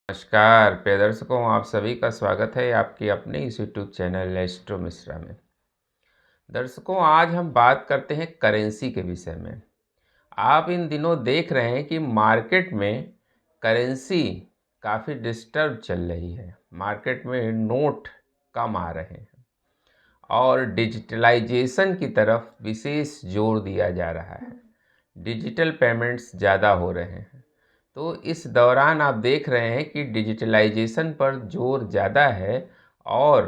नमस्कार प्रिय दर्शकों, आप सभी का स्वागत है आपके अपने इस यूट्यूब चैनल एस्ट्रो मिश्रा में। दर्शकों, आज हम बात करते हैं करेंसी के विषय में। आप इन दिनों देख रहे हैं कि मार्केट में करेंसी काफ़ी डिस्टर्ब चल रही है। मार्केट में नोट कम आ रहे हैं और डिजिटलाइजेशन की तरफ विशेष जोर दिया जा रहा है। डिजिटल पेमेंट्स ज़्यादा हो रहे हैं। तो इस दौरान आप देख रहे हैं कि डिजिटलाइजेशन पर जोर ज़्यादा है और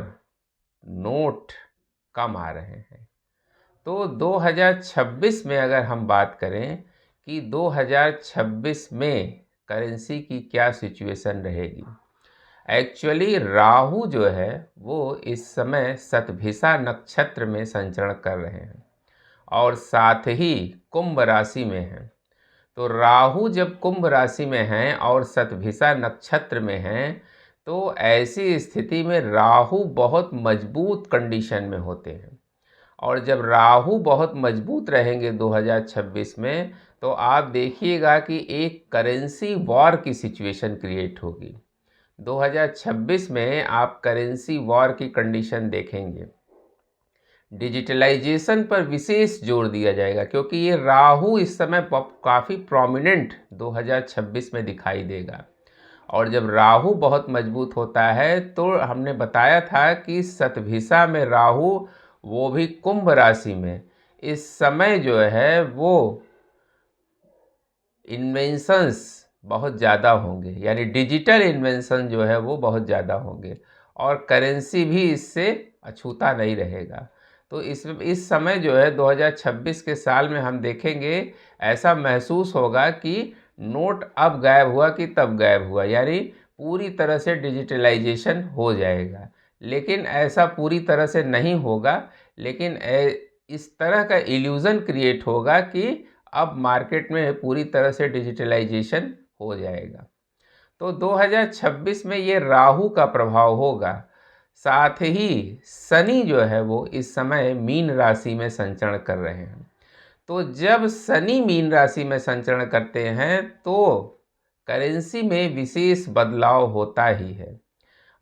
नोट कम आ रहे हैं। तो 2026 में अगर हम बात करें कि 2026 में करेंसी की क्या सिचुएशन रहेगी, एक्चुअली राहु जो है वो इस समय शतभिषा नक्षत्र में संचरण कर रहे हैं और साथ ही कुंभ राशि में हैं। तो राहु जब कुंभ राशि में हैं और शतभिषा नक्षत्र में हैं, तो ऐसी स्थिति में राहु बहुत मजबूत कंडीशन में होते हैं। और जब राहु बहुत मजबूत रहेंगे 2026 में, तो आप देखिएगा कि एक करेंसी वॉर की सिचुएशन क्रिएट होगी। 2026 में आप करेंसी वॉर की कंडीशन देखेंगे। डिजिटलाइजेशन पर विशेष जोर दिया जाएगा क्योंकि ये राहु इस समय काफ़ी प्रोमिनेंट 2026 में दिखाई देगा। और जब राहु बहुत मजबूत होता है तो हमने बताया था कि शतभिषा में राहु, वो भी कुंभ राशि में, इस समय जो है वो इन्वेंशंस बहुत ज़्यादा होंगे, यानी डिजिटल इन्वेंशन जो है वो बहुत ज़्यादा होंगे और करेंसी भी इससे अछूता नहीं रहेगा। तो इस समय जो है 2026 के साल में हम देखेंगे, ऐसा महसूस होगा कि नोट अब गायब हुआ कि तब गायब हुआ, यानी पूरी तरह से डिजिटलाइजेशन हो जाएगा। लेकिन ऐसा पूरी तरह से नहीं होगा, लेकिन इस तरह का इल्यूज़न क्रिएट होगा कि अब मार्केट में पूरी तरह से डिजिटलाइजेशन हो जाएगा। तो 2026 में ये राहु का प्रभाव होगा। साथ ही शनि जो है वो इस समय मीन राशि में संचरण कर रहे हैं। तो जब शनि मीन राशि में संचरण करते हैं तो करेंसी में विशेष बदलाव होता ही है।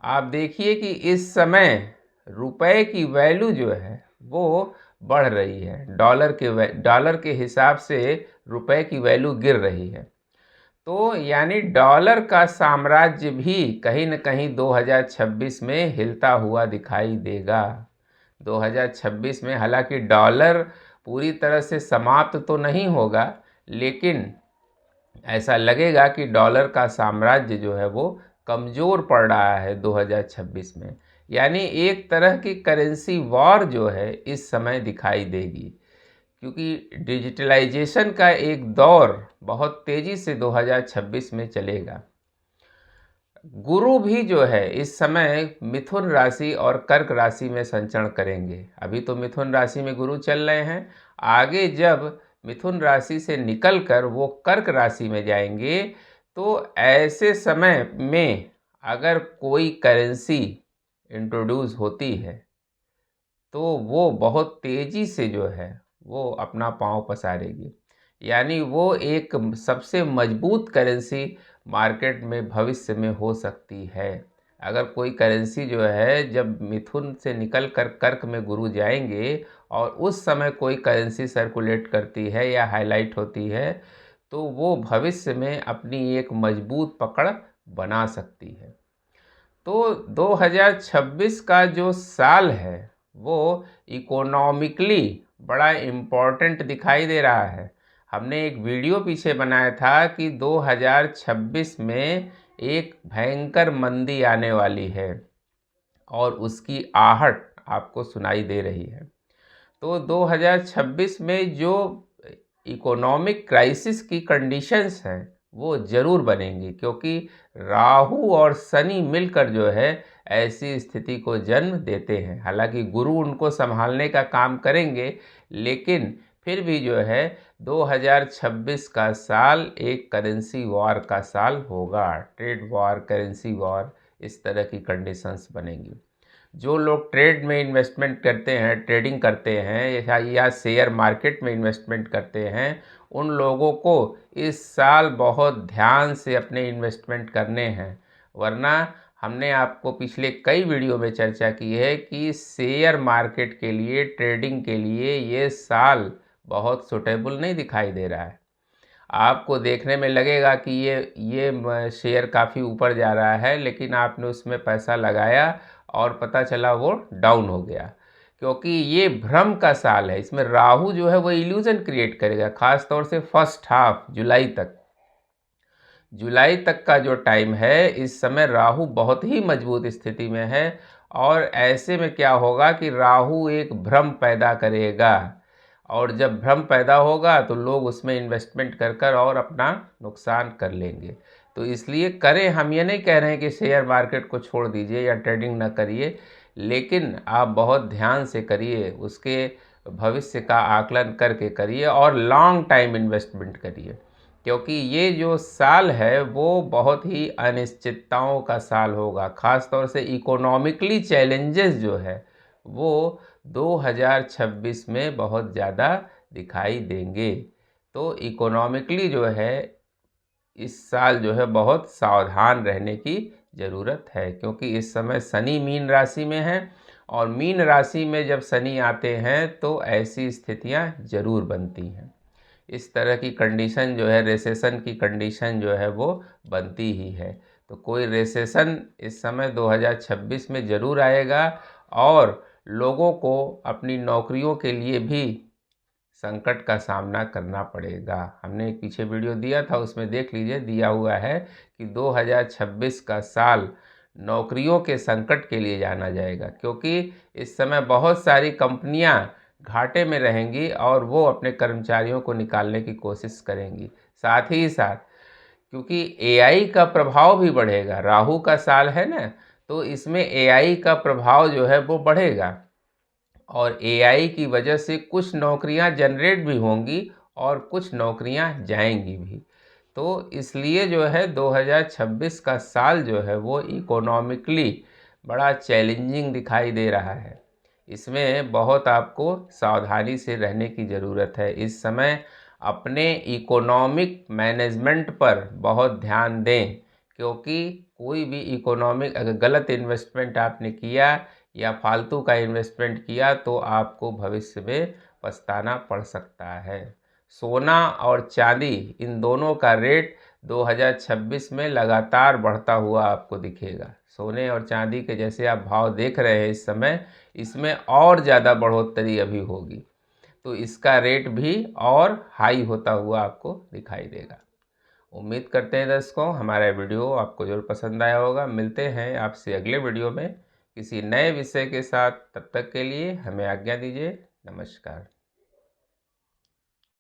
आप देखिए कि इस समय रुपए की वैल्यू जो है वो बढ़ रही है। डॉलर के हिसाब से रुपए की वैल्यू गिर रही है। तो यानी डॉलर का साम्राज्य भी कहीं न कहीं 2026 में हिलता हुआ दिखाई देगा। 2026 में हालांकि डॉलर पूरी तरह से समाप्त तो नहीं होगा, लेकिन ऐसा लगेगा कि डॉलर का साम्राज्य जो है वो कमज़ोर पड़ रहा है 2026 में। यानी एक तरह की करेंसी वॉर जो है इस समय दिखाई देगी, क्योंकि डिजिटलाइजेशन का एक दौर बहुत तेज़ी से 2026 में चलेगा। गुरु भी जो है इस समय मिथुन राशि और कर्क राशि में संचरण करेंगे। अभी तो मिथुन राशि में गुरु चल रहे हैं, आगे जब मिथुन राशि से निकलकर वो कर्क राशि में जाएंगे, तो ऐसे समय में अगर कोई करेंसी इंट्रोड्यूस होती है तो वो बहुत तेज़ी से जो है वो अपना पाँव पसारेगी। यानी वो एक सबसे मजबूत करेंसी मार्केट में भविष्य में हो सकती है। अगर कोई करेंसी जो है जब मिथुन से निकल कर कर्क में गुरु जाएंगे और उस समय कोई करेंसी सर्कुलेट करती है या हाईलाइट होती है, तो वो भविष्य में अपनी एक मजबूत पकड़ बना सकती है। तो 2026 का जो साल है वो इकोनॉमिकली बड़ा इम्पोर्टेंट दिखाई दे रहा है। हमने एक वीडियो पीछे बनाया था कि 2026 में एक भयंकर मंदी आने वाली है और उसकी आहट आपको सुनाई दे रही है। तो 2026 में जो इकोनॉमिक क्राइसिस की कंडीशंस हैं वो ज़रूर बनेंगी, क्योंकि राहु और शनि मिलकर जो है ऐसी स्थिति को जन्म देते हैं। हालांकि गुरु उनको संभालने का काम करेंगे, लेकिन फिर भी जो है 2026 का साल एक करेंसी वॉर का साल होगा। ट्रेड वॉर, करेंसी वॉर, इस तरह की कंडीशंस बनेंगी। जो लोग ट्रेड में इन्वेस्टमेंट करते हैं, ट्रेडिंग करते हैं या शेयर मार्केट में इन्वेस्टमेंट करते हैं, उन लोगों को इस साल बहुत ध्यान से अपने इन्वेस्टमेंट करने हैं वरना हमने आपको पिछले कई वीडियो में चर्चा की है कि शेयर मार्केट के लिए, ट्रेडिंग के लिए ये साल बहुत सूटेबल नहीं दिखाई दे रहा है। आपको देखने में लगेगा कि ये शेयर काफ़ी ऊपर जा रहा है, लेकिन आपने उसमें पैसा लगाया और पता चला वो डाउन हो गया, क्योंकि ये भ्रम का साल है। इसमें राहु जो है वो इल्यूजन क्रिएट करेगा, ख़ास तौर से फर्स्ट हाफ जुलाई तक का जो टाइम है, इस समय राहु बहुत ही मजबूत स्थिति में है। और ऐसे में क्या होगा कि राहु एक भ्रम पैदा करेगा, और जब भ्रम पैदा होगा तो लोग उसमें इन्वेस्टमेंट कर और अपना नुकसान कर लेंगे। तो इसलिए करें, हम ये नहीं कह रहे हैं कि शेयर मार्केट को छोड़ दीजिए या ट्रेडिंग ना करिए, लेकिन आप बहुत ध्यान से करिए, उसके भविष्य का आकलन करके करिए और लॉन्ग टाइम इन्वेस्टमेंट करिए, क्योंकि ये जो साल है वो बहुत ही अनिश्चितताओं का साल होगा। ख़ास तौर से इकोनॉमिकली चैलेंजेस जो है वो 2026 में बहुत ज़्यादा दिखाई देंगे। तो इकोनॉमिकली जो है इस साल जो है बहुत सावधान रहने की ज़रूरत है, क्योंकि इस समय शनि मीन राशि में है, और मीन राशि में जब शनि आते हैं तो ऐसी स्थितियां ज़रूर बनती हैं। इस तरह की कंडीशन जो है, रिसेशन की कंडीशन जो है वो बनती ही है। तो कोई रिसेशन इस समय 2026 में ज़रूर आएगा, और लोगों को अपनी नौकरियों के लिए भी संकट का सामना करना पड़ेगा। हमने एक पीछे वीडियो दिया था, उसमें देख लीजिए, दिया हुआ है कि 2026 का साल नौकरियों के संकट के लिए जाना जाएगा, क्योंकि इस समय बहुत सारी कंपनियां घाटे में रहेंगी और वो अपने कर्मचारियों को निकालने की कोशिश करेंगी। साथ ही साथ क्योंकि एआई का प्रभाव भी बढ़ेगा, राहु का साल है ना, तो इसमें एआई का प्रभाव जो है वो बढ़ेगा, और एआई की वजह से कुछ नौकरियां जनरेट भी होंगी और कुछ नौकरियां जाएंगी भी। तो इसलिए जो है 2026 का साल जो है वो इकोनॉमिकली बड़ा चैलेंजिंग दिखाई दे रहा है। इसमें बहुत आपको सावधानी से रहने की ज़रूरत है। इस समय अपने इकोनॉमिक मैनेजमेंट पर बहुत ध्यान दें, क्योंकि कोई भी इकोनॉमिक अगर गलत इन्वेस्टमेंट आपने किया या फालतू का इन्वेस्टमेंट किया तो आपको भविष्य में पछताना पड़ सकता है। सोना और चांदी, इन दोनों का रेट 2026 में लगातार बढ़ता हुआ आपको दिखेगा। सोने और चांदी के जैसे आप भाव देख रहे हैं इस समय, इसमें और ज़्यादा बढ़ोतरी अभी होगी, तो इसका रेट भी और हाई होता हुआ आपको दिखाई देगा। उम्मीद करते हैं दर्शकों हमारा वीडियो आपको जरूर पसंद आया होगा। मिलते हैं आपसे अगले वीडियो में किसी नए विषय के साथ। तब तक के लिए हमें आज्ञा दीजिए। नमस्कार।